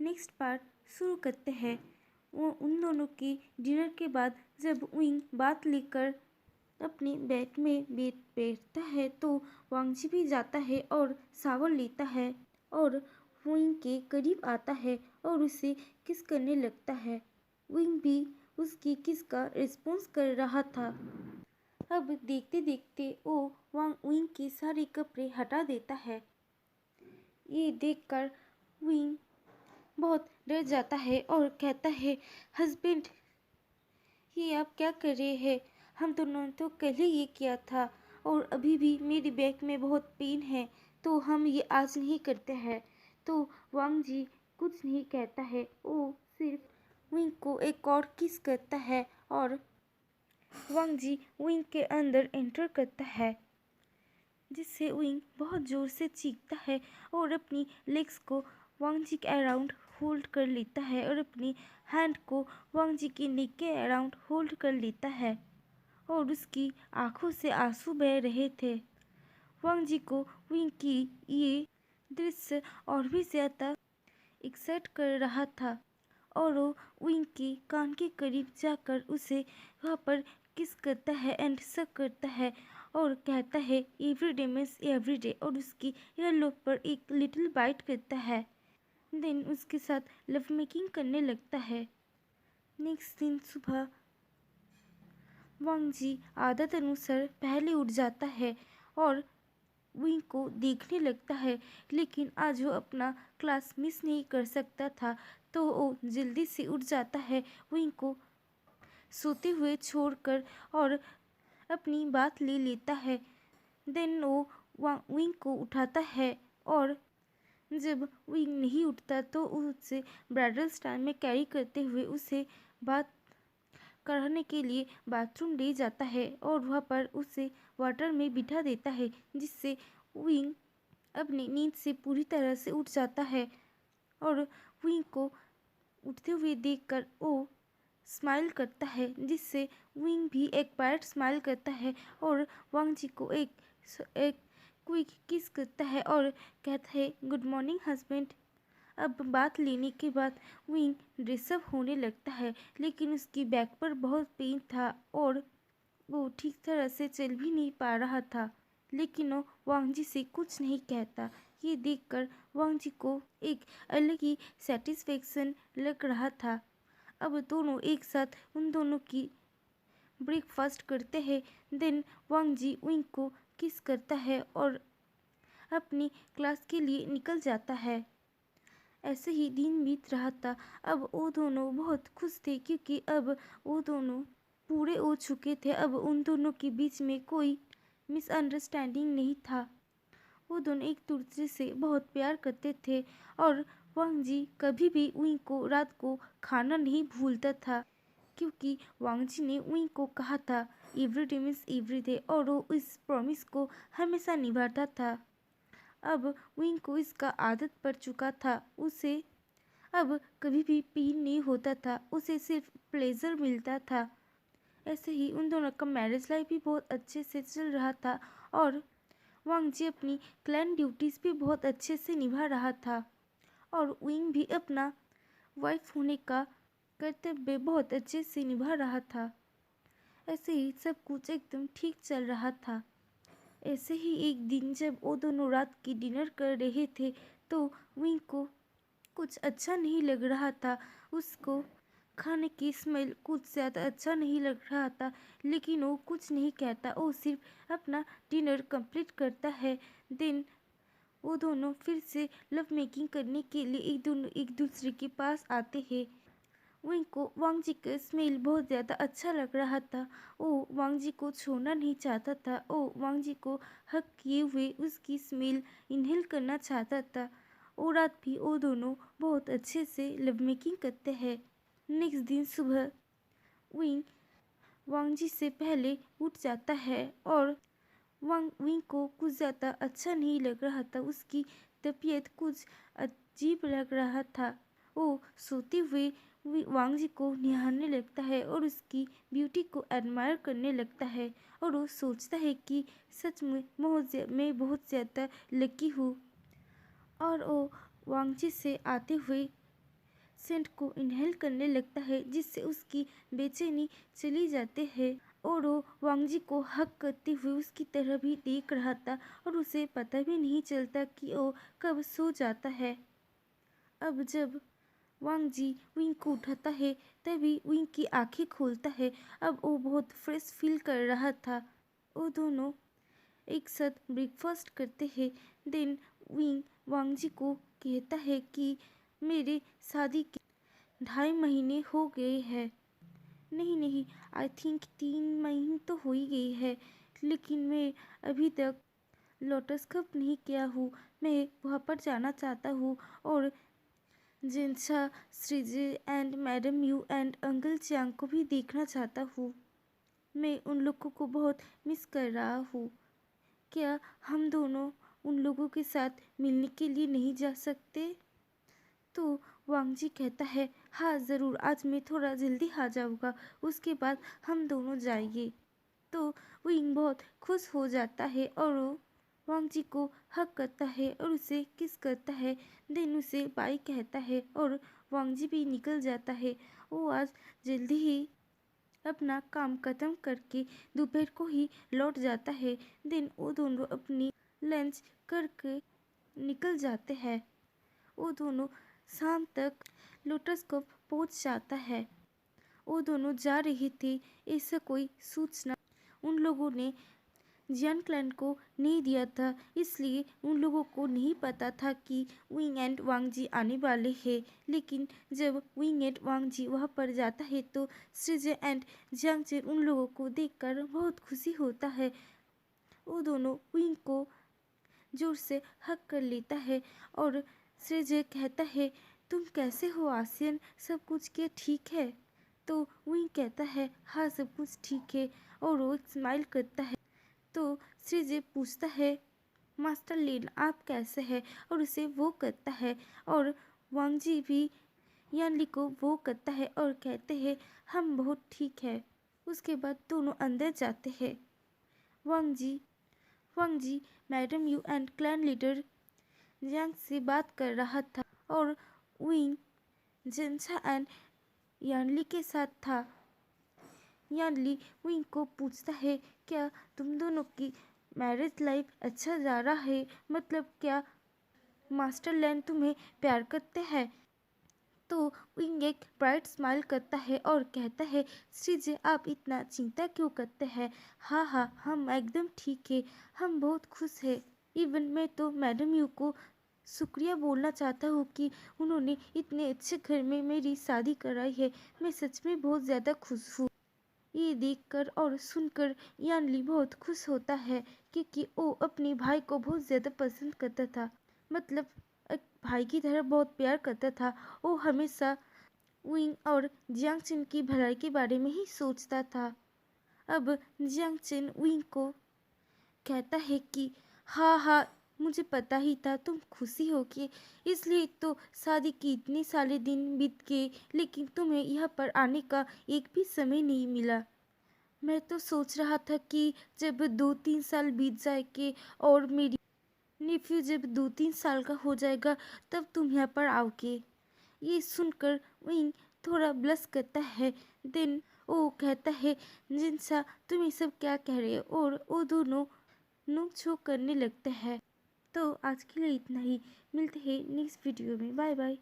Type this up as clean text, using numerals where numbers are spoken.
Next part शुरू करते हैं। वो उन दोनों की डिनर के बाद जब विंग बात लेकर अपने बेड में बैठता है तो वांगजी भी जाता है और शावर लेता है और विंग के करीब आता है और उसे किस करने लगता है। विंग भी उसकी किस का रिस्पॉन्स कर रहा था। अब देखते देखते वो विंग के सारे कपड़े हटा देता है। ये देखकर विंग बहुत डर जाता है और कहता है, हस्बैंड, ये आप क्या कर रहे हैं? हम दोनों तो पहले ये किया था और अभी भी मेरी बैक में बहुत पेन है, तो हम ये आज नहीं करते हैं। तो वांग जी कुछ नहीं कहता है, वो सिर्फ विंग को एक और किस करता है और वांग जी विंग के अंदर एंटर करता है, जिससे विंग बहुत ज़ोर से चीखता है और अपनी लेग्स को वांग जी के अराउंड होल्ड कर लेता है और अपनी हैंड को वांग जी की नेक के अराउंड होल्ड कर लेता है और उसकी आंखों से आंसू बह रहे थे। वांग जी को विंग की ये दृश्य और भी ज़्यादा एक्साइट कर रहा था और वो विंग के कान के करीब जाकर उसे वहाँ पर किस करता है एंड सक करता है और कहता है every day means every day और उसकी ईयरलोब पर एक लिटिल बाइट करता है। देन उसके साथ लव मेकिंग करने लगता है। नेक्स्ट दिन सुबह वांग जी आदत अनुसार पहले उठ जाता है और विंग को देखने लगता है, लेकिन आज वो अपना क्लास मिस नहीं कर सकता था, तो वो जल्दी से उठ जाता है विंग को सोते हुए छोड़कर और अपनी बात ले लेता है। देन वो विंग को उठाता है और जब विंग नहीं उठता तो उसे ब्राइडल स्टाइल में कैरी करते हुए उसे बात कराने के लिए बाथरूम ले जाता है और वहाँ पर उसे वाटर में बिठा देता है, जिससे विंग अपनी नींद से पूरी तरह से उठ जाता है और विंग को उठते हुए देखकर वो स्माइल करता है, जिससे विंग भी एक बार स्माइल करता है और वांग जी को एक क्विक किस करता है और कहता है, गुड मॉर्निंग हस्बैंड। अब बात लेने के बाद विंग ड्रेसअप होने लगता है, लेकिन उसकी बैक पर बहुत पेन था और वो ठीक तरह से चल भी नहीं पा रहा था, लेकिन वो वांग जी से कुछ नहीं कहता। ये देखकर वांग जी को एक अलग ही सेटिस्फेक्शन लग रहा था। अब दोनों एक साथ उन दोनों की ब्रेकफास्ट करते हैं। देन वांग जी विंग को किस करता है और अपनी क्लास के लिए निकल जाता है। ऐसे ही दिन बीत रहा था। अब वो दोनों बहुत खुश थे क्योंकि अब वो दोनों पूरे हो चुके थे। अब उन दोनों के बीच में कोई मिसअंडरस्टैंडिंग नहीं था। वो दोनों एक दूसरे से बहुत प्यार करते थे और वांग जी कभी भी विंग को रात को खाना नहीं भूलता था, क्योंकि वांग जी ने विंग को कहा था every day means every day और वो इस प्रॉमिस को हमेशा निभाता था। अब विंग को इसका आदत पड़ चुका था। उसे अब कभी भी पेन नहीं होता था, उसे सिर्फ प्लेजर मिलता था। ऐसे ही उन दोनों का मैरिज लाइफ भी बहुत अच्छे से चल रहा था और वांग जी अपनी क्लैन ड्यूटीज़ भी बहुत अच्छे से निभा रहा था और विंग भी अपना वाइफ होने का कर्तव्य बहुत अच्छे से निभा रहा था। ऐसे ही सब कुछ एकदम ठीक चल रहा था। ऐसे ही एक दिन जब वो दोनों रात की डिनर कर रहे थे तो विंग को कुछ अच्छा नहीं लग रहा था। उसको खाने की स्मेल कुछ ज़्यादा अच्छा नहीं लग रहा था, लेकिन वो कुछ नहीं कहता, वो सिर्फ अपना डिनर कंप्लीट करता है। देन वो दोनों फिर से लव मेकिंग करने के लिए एक दूसरे के पास आते हैं। विंग को वांग जी का स्मेल बहुत ज़्यादा अच्छा लग रहा था। वो वांग जी को छोड़ना नहीं चाहता था। वो वांग जी को हक किए हुए उसकी स्मेल इनहेल करना चाहता था। वो रात भी वो दोनों बहुत अच्छे से लव मेकिंग करते हैं। नेक्स्ट दिन सुबह विंग वांग जी से पहले उठ जाता है और विंग को कुछ ज़्यादा अच्छा नहीं लग रहा था। उसकी तबीयत कुछ अजीब लग रहा था। वो सोते हुए वांग जी को निहारने लगता है और उसकी ब्यूटी को एडमायर करने लगता है और वो सोचता है कि सच में मैं बहुत ज़्यादा लकी हूँ। और वो वांगजी से आते हुए सेंट को इनहेल करने लगता है, जिससे उसकी बेचैनी चली जाती है और वो वांगजी को हक करते हुए उसकी तरह भी देख रहा था और उसे पता भी नहीं चलता कि वो कब सो जाता है। अब जब वांगजी विंग को उठाता है तभी विंग की आंखें खोलता है। अब वो बहुत फ्रेश फील कर रहा था। वो दोनों एक साथ ब्रेकफास्ट करते हैं। देन विंग वांगजी को कहता है कि मेरे शादी के 2.5 महीने हो गए हैं। नहीं नहीं, आई थिंक 3 महीने तो हो ही गई है, लेकिन मैं अभी तक लोटस कप नहीं किया हूँ। मैं वहाँ पर जाना चाहता हूँ और जिनसा श्रीजे and madam Yu and uncle Chang को भी देखना चाहता हूँ। मैं उन लोगों को बहुत मिस कर रहा हूँ। क्या हम दोनों उन लोगों के साथ मिलने के लिए नहीं जा सकते? तो वांगजी कहता है, हाँ ज़रूर, आज मैं थोड़ा जल्दी आ जाऊँगा, उसके बाद हम दोनों जाएंगे। तो विंग बहुत खुश हो जाता है और वो वांगजी को हक करता है और उसे किस करता है। देन उसे बाय कहता है और वांगजी भी निकल जाता है। वो आज जल्दी ही अपना काम खत्म करके दोपहर को ही लौट जाता है। देन वो दोनों अपनी लंच करके निकल जाते हैं। वो दोनों शाम तक लोटस कप पहुंच जाता है। वो दोनों जा रहे थे, ऐसा कोई सूचना उन लोगों ने जियान क्लैन को नहीं दिया था, इसलिए उन लोगों को नहीं पता था कि विंग एंड वांगजी आने वाले हैं। लेकिन जब विंग एंड वांगजी वहाँ पर जाता है तो श्रीजे एंड जियांगचेन उन लोगों को देखकर बहुत खुशी होता है। वो दोनों विंग को जोर से हक कर लेता है और श्रीजे कहता है, तुम कैसे हो आसियन, सब कुछ क्या ठीक है? तो विंग कहता है, हाँ सब कुछ ठीक है, और वो एक स्माइल करता है। तो श्रीजे पूछता है, मास्टर लिन आप कैसे हैं? और उसे वो करता है और वांगजी भी यानली को वो करता है और कहते हैं, हम बहुत ठीक है। उसके बाद दोनों अंदर जाते हैं। Wangji Wangji madam Yu and clan leader Jiang से बात कर रहा था और विंग जेंसा एंड यानली के साथ था। यानली विंग को पूछता है, क्या तुम दोनों की मैरिज लाइफ अच्छा जा रहा है? मतलब क्या मास्टर लैन तुम्हें प्यार करते हैं? तो विंग एक ब्राइट स्माइल करता है और कहता है, श्रीजे आप इतना चिंता क्यों करते हैं? हाँ हाँ, हम एकदम ठीक है, हम बहुत खुश हैं। इवन मैं तो मैडम यू को शुक्रिया बोलना चाहता हूँ कि उन्होंने इतने अच्छे घर में मेरी शादी कराई है। मैं सच में बहुत ज़्यादा खुश हूँ। ये देखकर और सुनकर यानली बहुत खुश होता है, क्योंकि वो अपने भाई को बहुत ज़्यादा पसंद करता था। मतलब एक भाई की तरह बहुत प्यार करता था। वो हमेशा विंग और जियांगचेन की भलाई के बारे में ही सोचता था। अब जियांगचेन विंग को कहता है कि हाँ हाँ, मुझे पता ही था तुम खुशी होगी, इसलिए तो शादी की इतने सारे दिन बीत गए, लेकिन तुम्हें यहाँ पर आने का एक भी समय नहीं मिला। मैं तो सोच रहा था कि जब 2-3 साल बीत जाएंगे और मेरी नेफ्यू जब 2-3 साल का हो जाएगा तब तुम यहाँ पर आओगे। ये सुनकर विंग थोड़ा ब्लश करता है। देन वो कहता है, जिनसा तुम ये सब क्या कह रहे हो? और वो दोनों नोक झोंक करने लगते हैं। तो आज के लिए इतना ही, मिलते हैं नेक्स्ट वीडियो में। Bye bye.